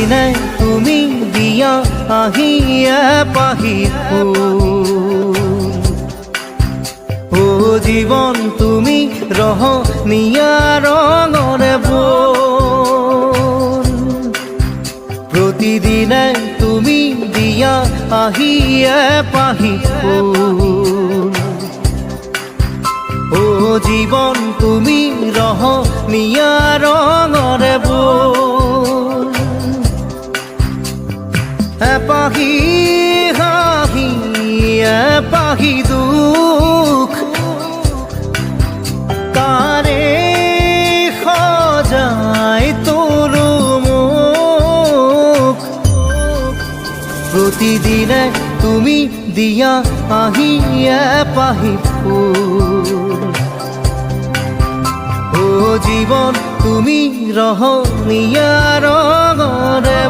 প্ৰতিদিনে তুমি দিয়া আহিয়ে পাহি ফুল। ও জীৱন তুমি ৰহনীয়া ৰঙৰে বোল। প্ৰতিদিনে তুমি দিয়া আহিয়ে পাহি ফুল। ও জীৱন তুমি ৰহনীয়া ৰঙৰে বোল। এপাহি হাঁহি এপাহি দুখ তাৰে সজাই তোলো মোক। প্ৰতিদিনে তুমি দিয়া আহিয়ে পাহি ফুল। ও জীৱন তুমি ৰহনীয়া ৰঙৰে